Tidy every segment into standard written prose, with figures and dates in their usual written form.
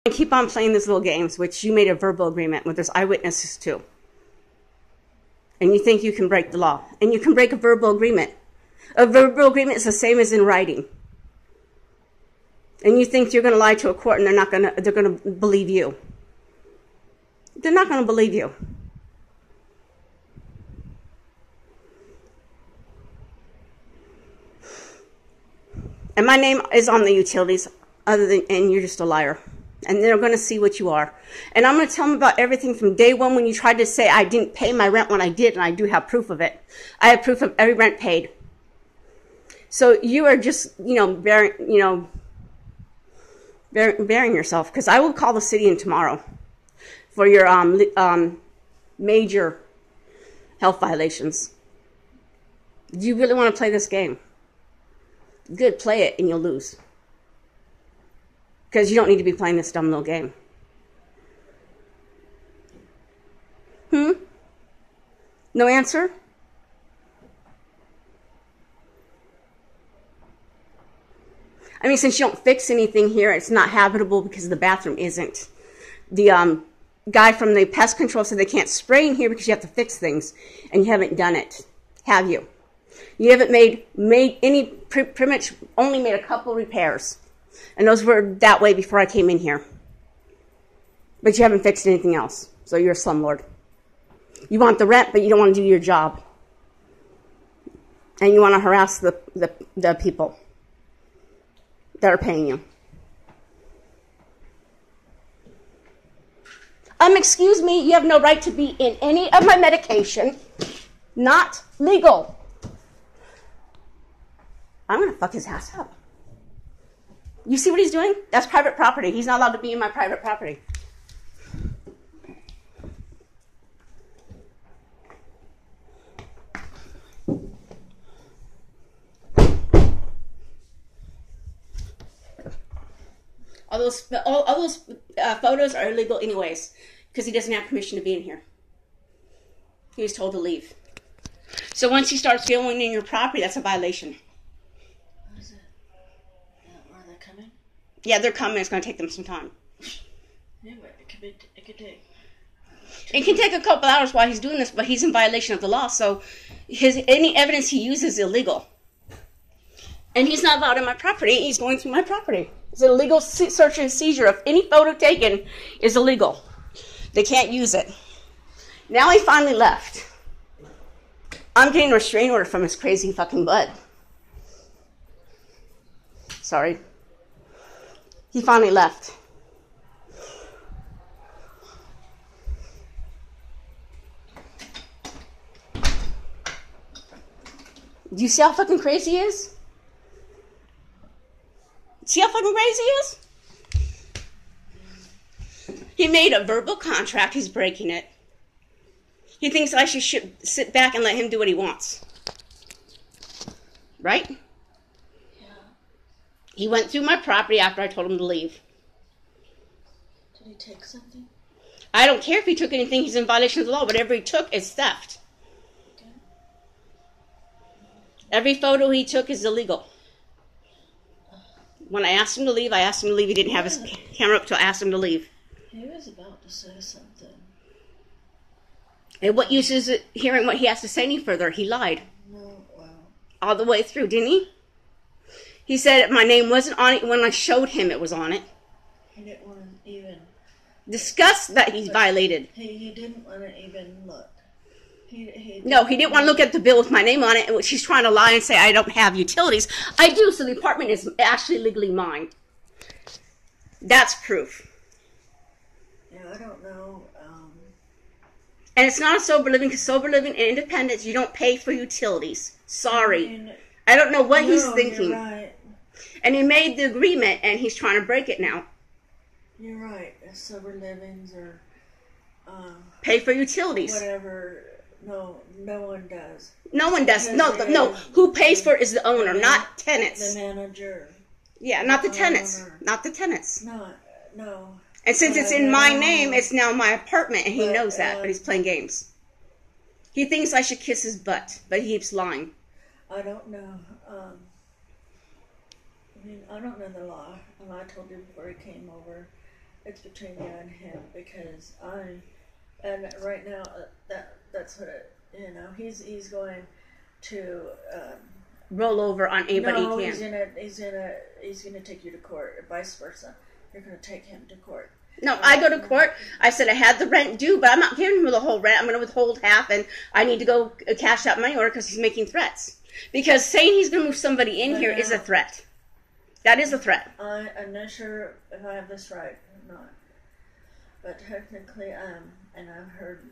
keep on playing these little games, which you made a verbal agreement with. There's eyewitnesses too. And you think you can break the law. And you can break a verbal agreement. A verbal agreement is the same as in writing. And you think you're going to lie to a court and they're going to believe you. They're not going to believe you. And my name is on the utilities, and you're just a liar. And they're going to see what you are. And I'm going to tell them about everything from day one when you tried to say I didn't pay my rent when I did, and I do have proof of it. I have proof of every rent paid. So you are just, bearing yourself. Because I will call the city in tomorrow for your major health violations. Do you really want to play this game? Good, play it and you'll lose. Because you don't need to be playing this dumb little game. No answer? I mean, since you don't fix anything here, it's not habitable because the bathroom isn't. The guy from the pest control said they can't spray in here because you have to fix things. And you haven't done it. Have you? You haven't made any, pretty much only made a couple repairs. And those were that way before I came in here. But you haven't fixed anything else. So you're a slumlord. You want the rent, but you don't want to do your job. And you want to harass the people that are paying you. Excuse me, you have no right to be in any of my medication. Not legal. I'm going to fuck his ass up. You see what he's doing? That's private property. He's not allowed to be in my private property. All those photos are illegal anyways, because he doesn't have permission to be in here. He was told to leave. So once he starts filming in your property, that's a violation. What is it? Are they coming? Yeah, they're coming. It's going to take them some time. Yeah, but it could take. It can take a couple hours while he's doing this, but he's in violation of the law. So any evidence he uses is illegal. And he's not allowed in my property. He's going through my property. It's an illegal search and seizure. If any photo taken is illegal, they can't use it. Now he finally left. I'm getting a restraining order from his crazy fucking butt. Sorry. He finally left. Do you see how fucking crazy he is? See how fucking crazy he is? He made a verbal contract. He's breaking it. He thinks I should sit back and let him do what he wants. Right? Yeah. He went through my property after I told him to leave. Did he take something? I don't care if he took anything. He's in violation of the law. Whatever he took is theft. Okay. Every photo he took is illegal. When I asked him to leave, He didn't have his camera up until I asked him to leave. He was about to say something. And what use is it hearing what he has to say any further? He lied. No, wow. All the way through, didn't he? He said my name wasn't on it when I showed him it was on it. He didn't want to even... Discuss that he's violated. He didn't want to even look. No, he didn't want to look at the bill with my name on it, and she's trying to lie and say I don't have utilities. I do, so the apartment is actually legally mine. That's proof. Yeah, I don't know. And it's not a sober living, because sober living and independence, you don't pay for utilities. Sorry. I don't know what he's thinking. You're right. And he made the agreement, and he's trying to break it now. You're right. Sober livings or... pay for utilities. Whatever... No one does. No one does. No. Who pays for it is the owner, not tenants. The manager. Yeah, not the tenants. Owner. Not the tenants. No. And since it's in my name, it's now my apartment, and he knows that, but he's playing games. He thinks I should kiss his butt, but he keeps lying. I don't know. I don't know the law. And I told you before he came over. it's between you and him, because and right now that's what he's going to roll over on anybody no, he can. he's gonna take you to court, or vice versa. You're gonna take him to court. No, I go to court. I said I had the rent due, but I'm not giving him the whole rent. I'm going to withhold half, and I need to go cash out my order because he's making threats. Because saying he's going to move somebody in here is a threat. That is a threat. I'm not sure if I have this right or not, but technically, and I've heard,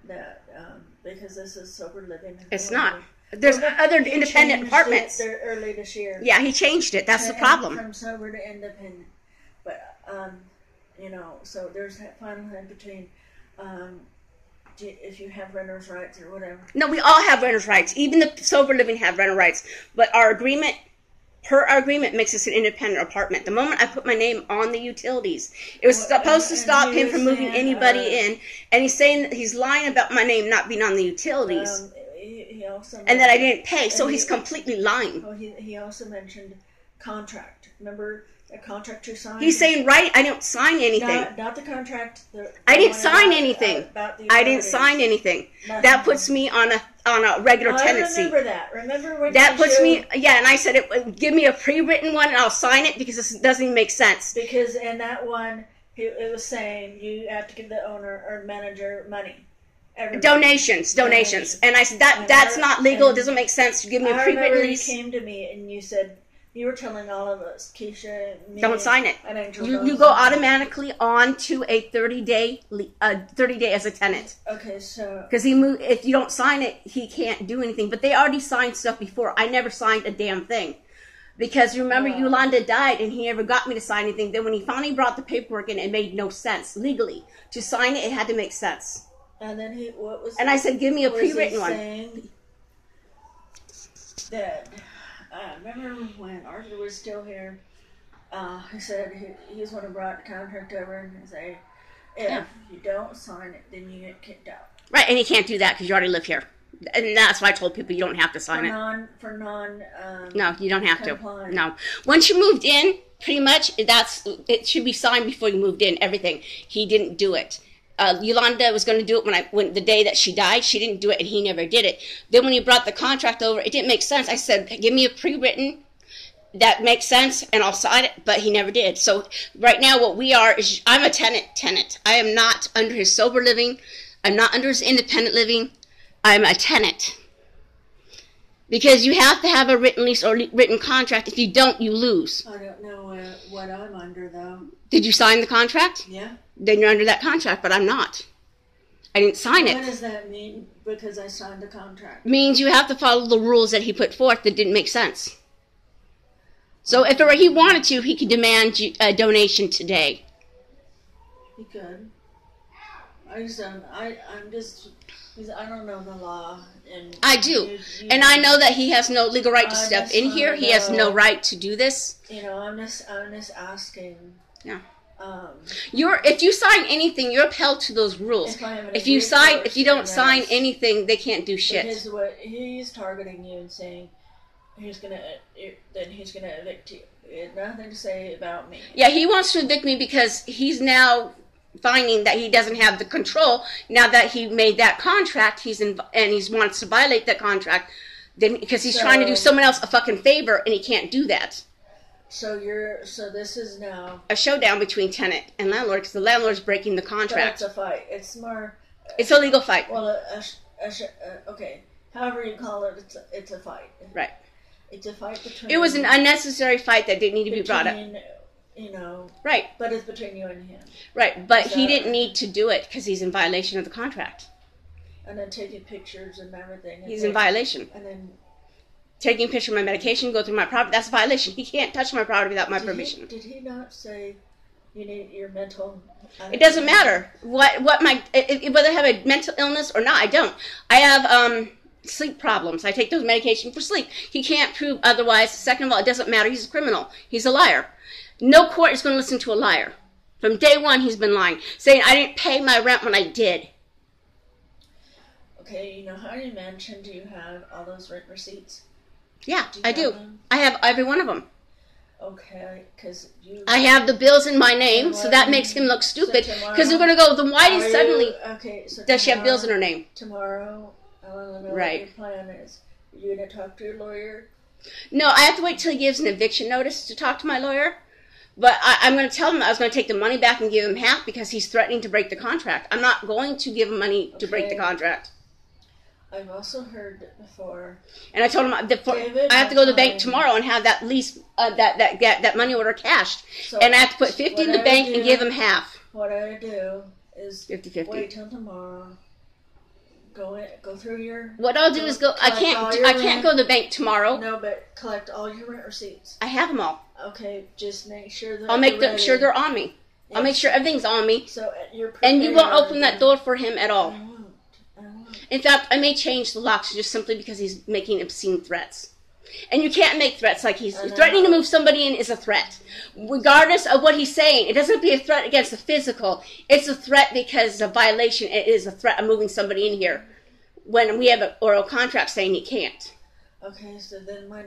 that because this is sober living. It's not. There's other independent apartments. Early this year. Yeah, he changed it. That's the problem. From sober to independent. But, so there's that fine line between if you have renter's rights or whatever. No, we all have renter's rights. Even the sober living have rental rights. But our agreement makes us an independent apartment. The moment I put my name on the utilities, it was supposed to stop him from moving anybody in. And he's saying that he's lying about my name not being on the utilities. He also and that I didn't pay, so he's completely lying. Oh, he also mentioned contract. Remember a contract you signed? He's saying, right, I don't sign anything. Not the contract. I didn't sign anything. I didn't sign anything. Nothing. That puts me on a regular tenancy. I remember that. Remember when that puts me, yeah, and I said, give me a pre-written one and I'll sign it because this doesn't even make sense. Because in that one, it was saying you have to give the owner or manager money. Donations. And I said, that's not legal. It doesn't make sense. You give me a pre-written lease. You came to me and you said, you were telling all of us, Keisha, me, don't sign it. And Angel, you go automatically on to a 30-day as a tenant. Okay, so because if you don't sign it, he can't do anything. But they already signed stuff before. I never signed a damn thing. Because remember, Yolanda died and he never got me to sign anything. Then when he finally brought the paperwork in, it made no sense legally. To sign it, it had to make sense. And then I said, give me a pre-written one. Saying that, remember when Arthur was still here, he said he's the one who brought the contract over and say, if you don't sign it, then you get kicked out. Right, and you can't do that because you already live here. And that's why I told people you don't have to sign it. No, you don't have to. No. Once you moved in, pretty much, it should be signed before you moved in, everything. He didn't do it. Yolanda was going to do it when the day that she died. She didn't do it, and he never did it. Then when he brought the contract over, it didn't make sense. I said, give me a pre-written that makes sense, and I'll sign it, but he never did. So right now what we are is, I'm a tenant. I am not under his sober living. I'm not under his independent living. I'm a tenant. Because you have to have a written lease or written contract. If you don't, you lose. I don't know what I'm under, though. Did you sign the contract? Yeah. Then you're under that contract, but I'm not. I didn't sign it. What does that mean, because I signed the contract? Means you have to follow the rules that he put forth that didn't make sense. So if he wanted to, he could demand a donation today. He could. I don't know the law. And I do. And I know that he has no legal right to step in here. He has no right to do this. I'm just asking. Yeah. If you sign anything, you're upheld to those rules. If you don't sign anything, they can't do shit. Because what he's targeting you and saying he's gonna evict you. It had nothing to say about me. Yeah, he wants to evict me because he's now finding that he doesn't have the control now that he made that contract. And he wants to violate that contract, then because he's trying to do someone else a fucking favor, and he can't do that. So this is now a showdown between tenant and landlord because the landlord's breaking the contract. But it's a fight. It's a legal fight. Well, okay. However you call it, it's a fight. Right. It's a fight between. It was an unnecessary fight that didn't need to be brought up. Right. But it's between you and him. Right, but he didn't need to do it because he's in violation of the contract. And then taking pictures and everything. He's in violation. And then taking a picture of my medication, go through my property, that's a violation. He can't touch my property without my permission. Did he not say you need your mental... It doesn't matter whether I have a mental illness or not. I don't. I have sleep problems. I take those medications for sleep. He can't prove otherwise. Second of all, it doesn't matter. He's a criminal. He's a liar. No court is going to listen to a liar. From day one, he's been lying, saying I didn't pay my rent when I did. Okay, how you mentioned you have all those rent receipts? Yeah, I do. I have every one of them. Okay, because you... I have the bills in my name, so that makes him look stupid. Because they're going to go, then why did suddenly... Okay, so does she have bills in her name? Tomorrow, I want to know right. what your plan is. Are you going to talk to your lawyer? No, I have to wait till he gives an eviction notice to talk to my lawyer. But I'm going to tell him I was going to take the money back and give him half because he's threatening to break the contract. I'm not going to give him money to break the contract. I've also heard before. And I told him I have to go to the bank tomorrow and have that lease, that money order cashed. So and I have to put 50 in the bank and give him half. What I do is 50-50. Wait till tomorrow. Go through your... What I'll do is go... I can't go to the bank tomorrow. No, but collect all your rent receipts. I have them all. Okay, just make sure that... I'll make sure they're on me. Yes. I'll make sure everything's on me. So you're prepared. And you won't open that door for him at all. I won't. In fact, I may change the locks just simply because he's making obscene threats. And you can't make threats like he's threatening to move somebody in is a threat. Regardless of what he's saying, it doesn't be a threat against the physical. It's a threat because it's a violation. It is a threat of moving somebody in here when we have an oral contract saying he can't. Okay, so then my